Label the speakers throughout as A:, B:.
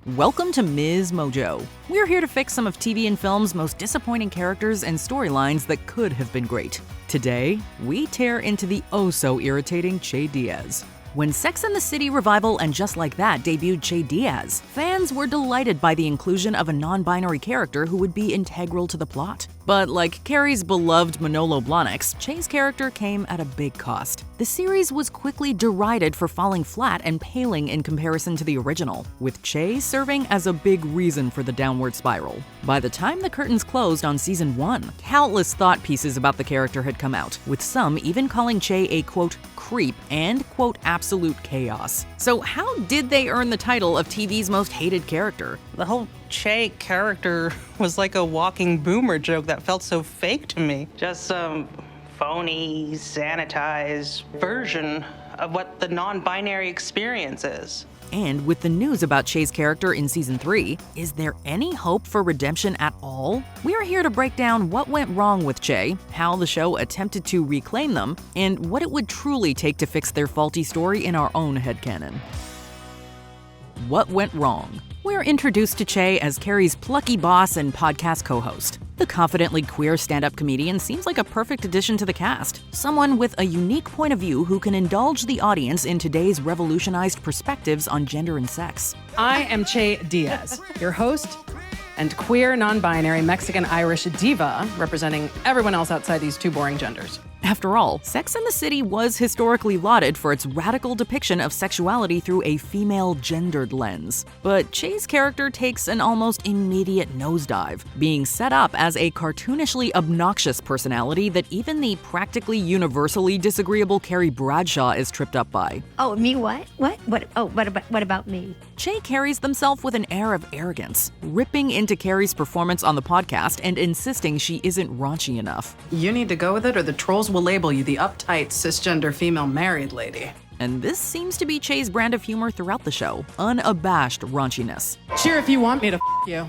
A: Welcome to MsMojo. We're here to fix some of TV and film's most disappointing characters and storylines that could have been great. Today, we tear into the oh-so-irritating Che Diaz. When Sex and the City revival and Just Like That debuted Che Diaz, fans were delighted by the inclusion of a non-binary character who would be integral to the plot. But like Carrie's beloved Manolo Blahniks, Che's character came at a big cost. The series was quickly derided for falling flat and paling in comparison to the original, with Che serving as a big reason for the downward spiral. By the time the curtains closed on season 1, countless thought pieces about the character had come out, with some even calling Che a quote, creep and quote, absolute chaos. So how did they earn the title of TV's most hated character?
B: The whole Che character was like a walking boomer joke that felt so fake to me. Just some phony, sanitized version of what the non-binary experience is.
A: And with the news about Che's character in season 3, is there any hope for redemption at all? We are here to break down what went wrong with Che, how the show attempted to reclaim them, and what it would truly take to fix their faulty story in our own headcanon. What went wrong? We're introduced to Che as Carrie's plucky boss and podcast co-host. The confidently queer stand-up comedian seems like a perfect addition to the cast, someone with a unique point of view who can indulge the audience in today's revolutionized perspectives on gender and sex.
C: I am Che Diaz, your host and queer, non-binary, Mexican-Irish diva representing everyone else outside these two boring genders.
A: After all, Sex and the City was historically lauded for its radical depiction of sexuality through a female-gendered lens. But Che's character takes an almost immediate nosedive, being set up as a cartoonishly obnoxious personality that even the practically universally disagreeable Carrie Bradshaw is tripped up by.
D: Oh, me what? What? What about me?
A: Che carries himself with an air of arrogance, ripping into Carrie's performance on the podcast and insisting she isn't raunchy enough.
C: You need to go with it or the trolls will label you the uptight, cisgender female married lady.
A: And this seems to be Che's brand of humor throughout the show, unabashed raunchiness.
C: Cheer if you want me to you.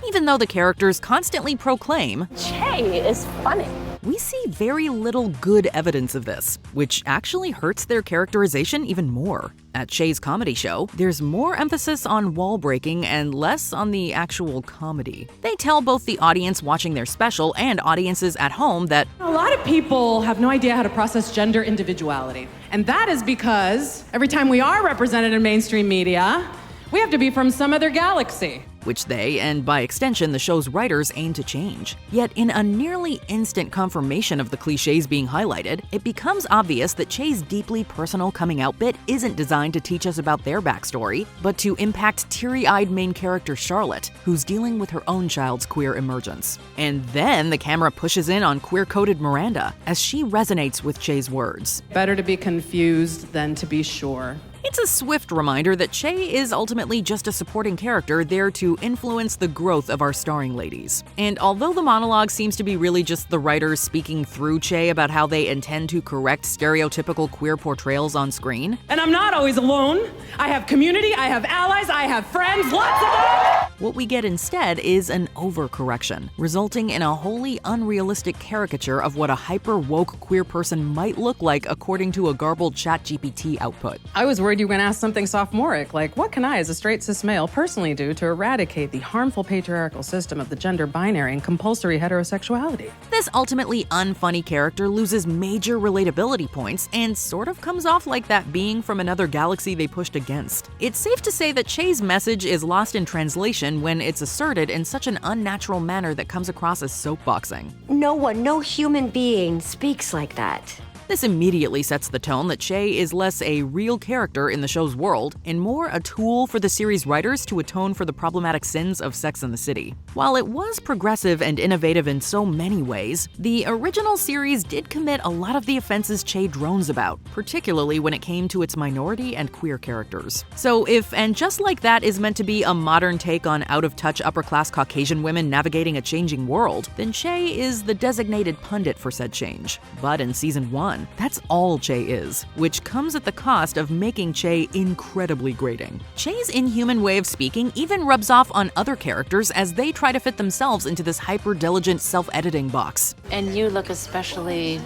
A: Even though the characters constantly proclaim,
E: Che is funny.
A: we see very little good evidence of this, which actually hurts their characterization even more. At Che's comedy show, there's more emphasis on wall breaking and less on the actual comedy. They tell both the audience watching their special and audiences at home that
C: A lot of people have no idea how to process gender individuality. And that is because every time we are represented in mainstream media, we have to be from some other galaxy.
A: which they, and by extension the show's writers, aim to change. Yet in a nearly instant confirmation of the cliches being highlighted, it becomes obvious that Che's deeply personal coming out bit isn't designed to teach us about their backstory, but to impact teary-eyed main character Charlotte, who's dealing with her own child's queer emergence. And then the camera pushes in on queer-coded Miranda, as she resonates with Che's words.
C: Better to be confused than to be sure.
A: It's a swift reminder that Che is ultimately just a supporting character there to influence the growth of our starring ladies. And although the monologue seems to be really just the writers speaking through Che about how they intend to correct stereotypical queer portrayals on screen,
C: And I'm not always alone. I have community, I have allies, I have friends, lots of them!
A: what we get instead is an overcorrection, resulting in a wholly unrealistic caricature of what a hyper-woke queer person might look like according to a garbled ChatGPT output.
C: I was worried you were gonna ask something sophomoric, like what can I, as a straight cis male, personally do to eradicate the harmful patriarchal system of the gender binary and compulsory heterosexuality?
A: This ultimately unfunny character loses major relatability points and sort of comes off like that being from another galaxy they pushed against. It's safe to say that Che's message is lost in translation when it's asserted in such an unnatural manner that comes across as soapboxing.
D: No human being speaks like that.
A: This immediately sets the tone that Che is less a real character in the show's world and more a tool for the series' writers to atone for the problematic sins of Sex and the City. While it was progressive and innovative in so many ways, the original series did commit a lot of the offenses Che drones about, particularly when it came to its minority and queer characters. So if And Just Like That is meant to be a modern take on out-of-touch upper-class Caucasian women navigating a changing world, then Che is the designated pundit for said change. But in season 1, that's all Che is, which comes at the cost of making Che incredibly grating. Che's inhuman way of speaking even rubs off on other characters as they try to fit themselves into this hyper-diligent self-editing box.
E: And you look especially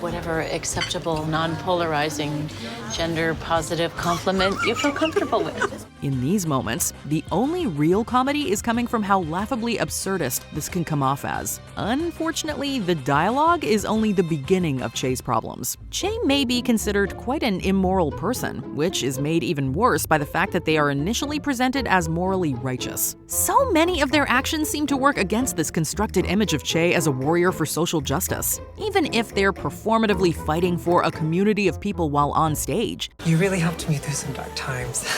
E: whatever acceptable, non-polarizing, gender-positive compliment you feel comfortable with.
A: In these moments, the only real comedy is coming from how laughably absurdist this can come off as. Unfortunately, the dialogue is only the beginning of Che's problems. Che may be considered quite an immoral person, which is made even worse by the fact that they are initially presented as morally righteous. So many of their actions seem to work against this constructed image of Che as a warrior for social justice, even if they're performatively fighting for a community of people while on stage.
F: You really helped me through some dark times.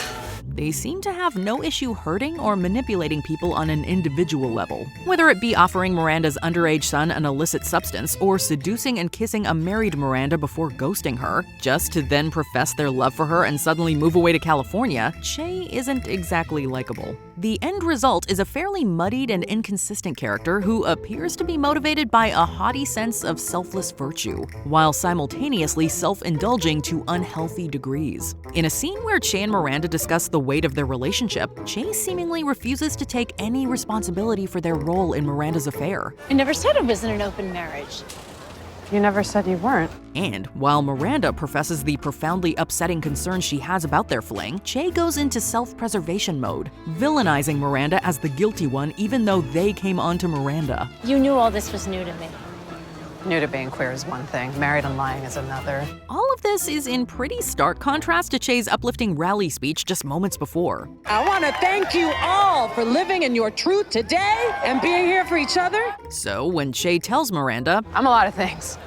A: They seem to have no issue hurting or manipulating people on an individual level. Whether it be offering Miranda's underage son an illicit substance or seducing and kissing a married Miranda before ghosting her, just to then profess their love for her and suddenly move away to California, Che isn't exactly likable. The end result is a fairly muddied and inconsistent character who appears to be motivated by a haughty sense of selfless virtue, while simultaneously self-indulging to unhealthy degrees. In a scene where Che and Miranda discuss the weight of their relationship, Che seemingly refuses to take any responsibility for their role in Miranda's affair.
E: I never said it wasn't an open marriage.
C: You never said you weren't.
A: And while Miranda professes the profoundly upsetting concerns she has about their fling, Che goes into self-preservation mode, villainizing Miranda as the guilty one even though they came on to Miranda.
E: You knew all this was new to me.
C: New to being queer is one thing, married and lying is another.
A: All of this is in pretty stark contrast to Che's uplifting rally speech just moments before.
G: I want to thank you all for living in your truth today and being here for each other.
A: So when Che tells Miranda,
C: I'm a lot of things,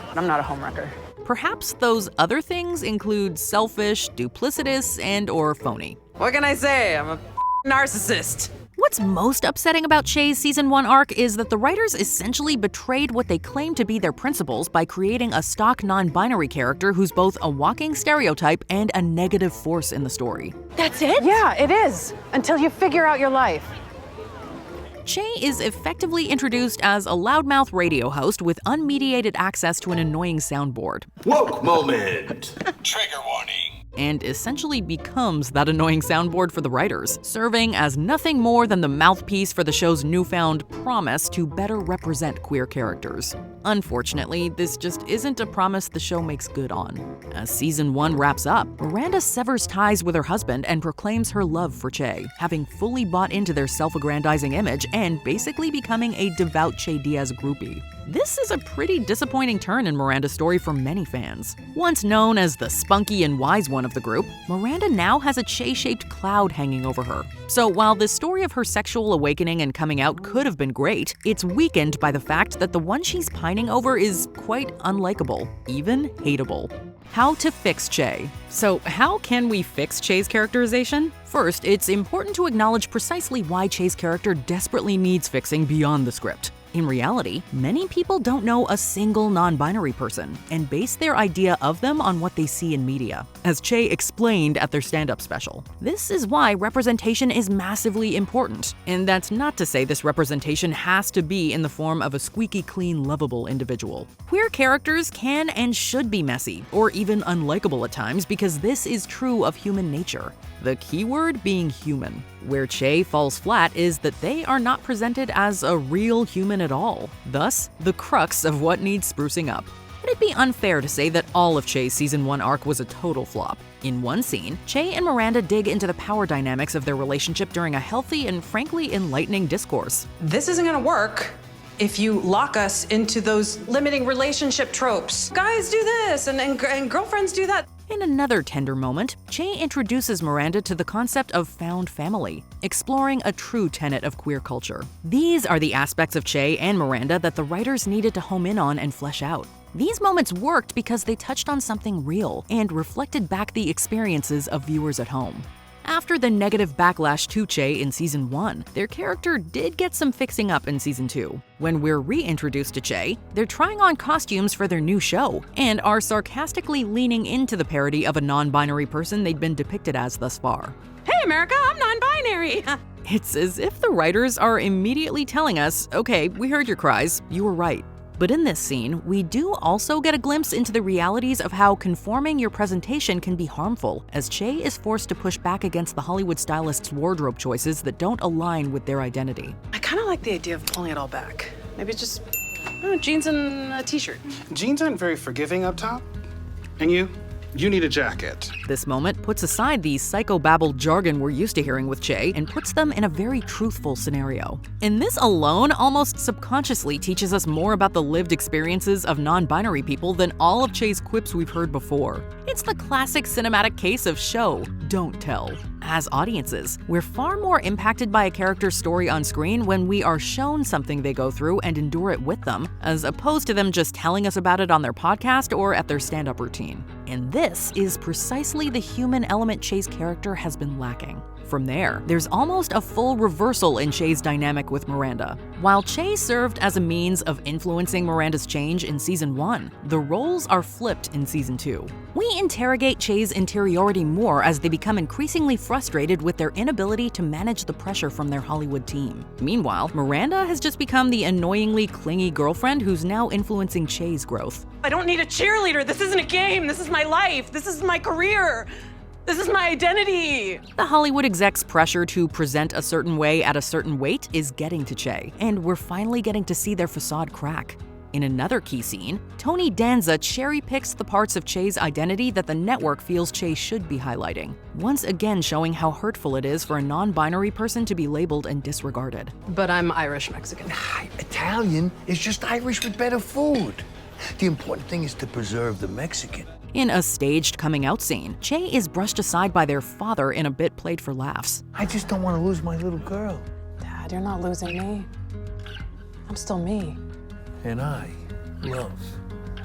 C: but I'm not a homewrecker.
A: perhaps those other things include selfish, duplicitous, and/or phony.
C: What can I say? I'm a narcissist.
A: What's most upsetting about Che's Season 1 arc is that the writers essentially betrayed what they claim to be their principles by creating a stock non-binary character who's both a walking stereotype and a negative force in the story.
E: That's it?
C: Yeah, it is. Until you figure out your life.
A: Che is effectively introduced as a loudmouth radio host with unmediated access to an annoying soundboard.
H: Woke moment!
I: Trigger warning.
A: And essentially becomes that annoying soundboard for the writers, serving as nothing more than the mouthpiece for the show's newfound promise to better represent queer characters. Unfortunately, this just isn't a promise the show makes good on. As Season 1 wraps up, Miranda severs ties with her husband and proclaims her love for Che, having fully bought into their self-aggrandizing image and basically becoming a devout Che Diaz groupie. This is a pretty disappointing turn in Miranda's story for many fans. Once known as the spunky and wise one of the group, Miranda now has a Che-shaped cloud hanging over her. So while the story of her sexual awakening and coming out could have been great, it's weakened by the fact that the one she's pining over is quite unlikable, even hateable. How to fix Che. So how can we fix Che's characterization? First, it's important to acknowledge precisely why Che's character desperately needs fixing beyond the script. In reality, many people don't know a single non-binary person and base their idea of them on what they see in media, as Che explained at their stand-up special. This is why representation is massively important, and that's not to say this representation has to be in the form of a squeaky clean, lovable individual. Queer characters can and should be messy, or even unlikable at times, because this is true of human nature. The keyword being human. Where Che falls flat is that they are not presented as a real human at all, thus the crux of what needs sprucing up. Would it be unfair to say that all of Che's Season 1 arc was a total flop? In one scene, Che and Miranda dig into the power dynamics of their relationship during a healthy and frankly enlightening discourse.
J: This isn't gonna work if you lock us into those limiting relationship tropes. Guys do this and girlfriends do that.
A: In another tender moment, Che introduces Miranda to the concept of found family, exploring a true tenet of queer culture. These are the aspects of Che and Miranda that the writers needed to home in on and flesh out. These moments worked because they touched on something real and reflected back the experiences of viewers at home. After the negative backlash to Che in Season 1, their character did get some fixing up in Season 2. When we're reintroduced to Che, they're trying on costumes for their new show and are sarcastically leaning into the parody of a non-binary person they'd been depicted as thus far.
C: Hey, America, I'm non-binary.
A: It's as if the writers are immediately telling us, okay, we heard your cries, you were right. But in this scene, we do also get a glimpse into the realities of how conforming your presentation can be harmful, as Che is forced to push back against the Hollywood stylist's wardrobe choices that don't align with their identity.
J: I kind of like the idea of pulling it all back. Maybe it's just jeans and a t-shirt.
I: Jeans aren't very forgiving up top. And you you need a jacket.
A: This moment puts aside the psychobabble jargon we're used to hearing with Che and puts them in a very truthful scenario. And this alone almost subconsciously teaches us more about the lived experiences of non-binary people than all of Che's quips we've heard before. It's the classic cinematic case of show, don't tell. As audiences, we're far more impacted by a character's story on screen when we are shown something they go through and endure it with them, as opposed to them just telling us about it on their podcast or at their stand-up routine. And this is precisely the human element Che's character has been lacking. From there, there's almost a full reversal in Che's dynamic with Miranda. While Che served as a means of influencing Miranda's change in Season 1, the roles are flipped in Season 2. We interrogate Che's interiority more as they become increasingly frustrated with their inability to manage the pressure from their Hollywood team. Meanwhile, Miranda has just become the annoyingly clingy girlfriend who's now influencing Che's growth.
J: I don't need a cheerleader. This isn't a game. This is my life. This is my career. This is my identity!
A: The Hollywood execs' pressure to present a certain way at a certain weight is getting to Che, and we're finally getting to see their facade crack. In another key scene, Tony Danza cherry-picks the parts of Che's identity that the network feels Che should be highlighting, once again showing how hurtful it is for a non-binary person to be labeled and disregarded.
C: But I'm Irish-Mexican.
K: Italian is just Irish with better food. The important thing is to preserve the Mexican.
A: In a staged coming-out scene, Che is brushed aside by their father in a bit played for laughs.
K: I just don't want to lose my little girl.
C: Dad, you're not losing me. I'm still me.
K: And I love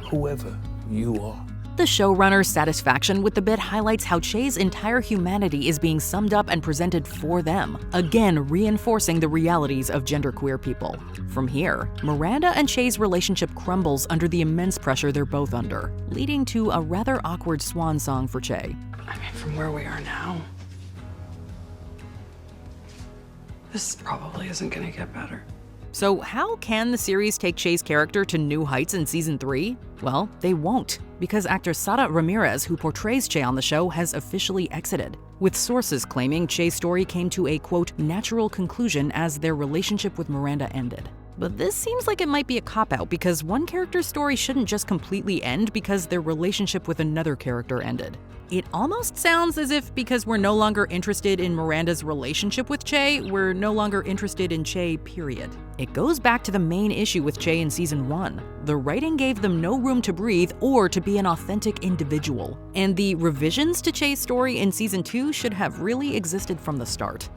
K: whoever you are.
A: The showrunner's satisfaction with the bit highlights how Che's entire humanity is being summed up and presented for them, again reinforcing the realities of genderqueer people. From here, Miranda and Che's relationship crumbles under the immense pressure they're both under, leading to a rather awkward swan song for Che.
C: I mean, from where we are now, this probably isn't gonna get better.
A: So how can the series take Che's character to new heights in Season 3? Well, they won't, because actor Sara Ramirez, who portrays Che on the show, has officially exited, with sources claiming Che's story came to a, quote, natural conclusion as their relationship with Miranda ended. But this seems like it might be a cop-out because one character's story shouldn't just completely end because their relationship with another character ended. It almost sounds as if because we're no longer interested in Miranda's relationship with Che, we're no longer interested in Che, period. It goes back to the main issue with Che in Season 1. The writing gave them no room to breathe or to be an authentic individual. And the revisions to Che's story in Season 2 should have really existed from the start.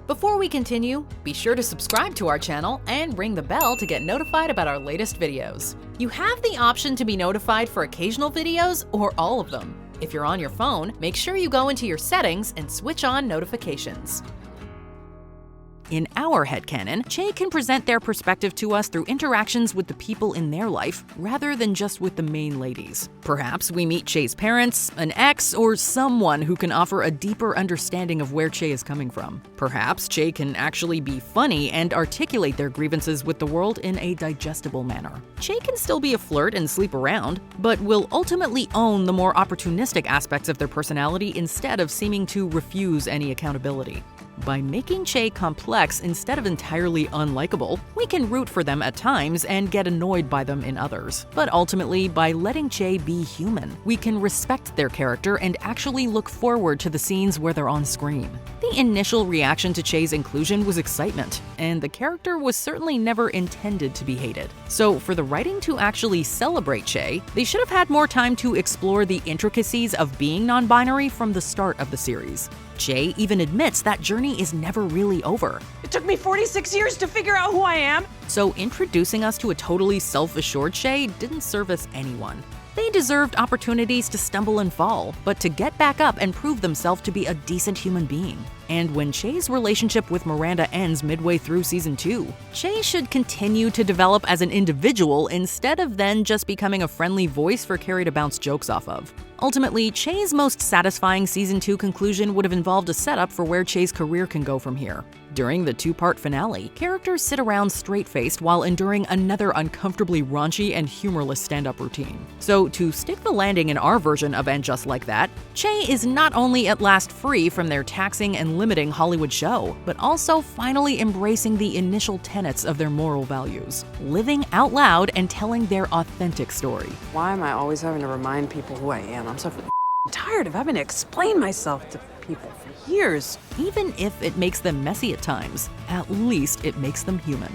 A: Before we continue, be sure to subscribe to our channel and ring the bell to get notified about our latest videos. You have the option to be notified for occasional videos or all of them. If you're on your phone, make sure you go into your settings and switch on notifications. In our headcanon, Che can present their perspective to us through interactions with the people in their life, rather than just with the main ladies. Perhaps we meet Che's parents, an ex, or someone who can offer a deeper understanding of where Che is coming from. Perhaps Che can actually be funny and articulate their grievances with the world in a digestible manner. Che can still be a flirt and sleep around, but will ultimately own the more opportunistic aspects of their personality instead of seeming to refuse any accountability. By making Che complex instead of entirely unlikable, we can root for them at times and get annoyed by them in others. But ultimately, by letting Che be human, we can respect their character and actually look forward to the scenes where they're on screen. The initial reaction to Che's inclusion was excitement, and the character was certainly never intended to be hated. So for the writing to actually celebrate Che, they should have had more time to explore the intricacies of being non-binary from the start of the series. Che even admits that journey is never really over.
J: It took me 46 years to figure out who I am.
A: So introducing us to a totally self-assured Che didn't service anyone. They deserved opportunities to stumble and fall, but to get back up and prove themselves to be a decent human being. And when Che's relationship with Miranda ends midway through Season 2, Che should continue to develop as an individual instead of then just becoming a friendly voice for Carrie to bounce jokes off of. Ultimately, Che's most satisfying Season 2 conclusion would have involved a setup for where Che's career can go from here. During the two-part finale, characters sit around straight-faced while enduring another uncomfortably raunchy and humorless stand-up routine. So to stick the landing in our version of And Just Like That, Che is not only at last free from their taxing and limiting Hollywood show, but also finally embracing the initial tenets of their moral values, living out loud and telling their authentic story.
C: Why am I always having to remind people who I am? I'm so
J: tired of having to explain myself to people for years.
A: Even if it makes them messy at times, at least it makes them human.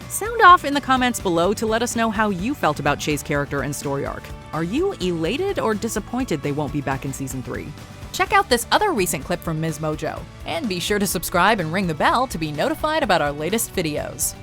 A: Sound off in the comments below to let us know how you felt about Che's character and story arc. Are you elated or disappointed they won't be back in Season 3? Check out this other recent clip from MsMojo, and be sure to subscribe and ring the bell to be notified about our latest videos.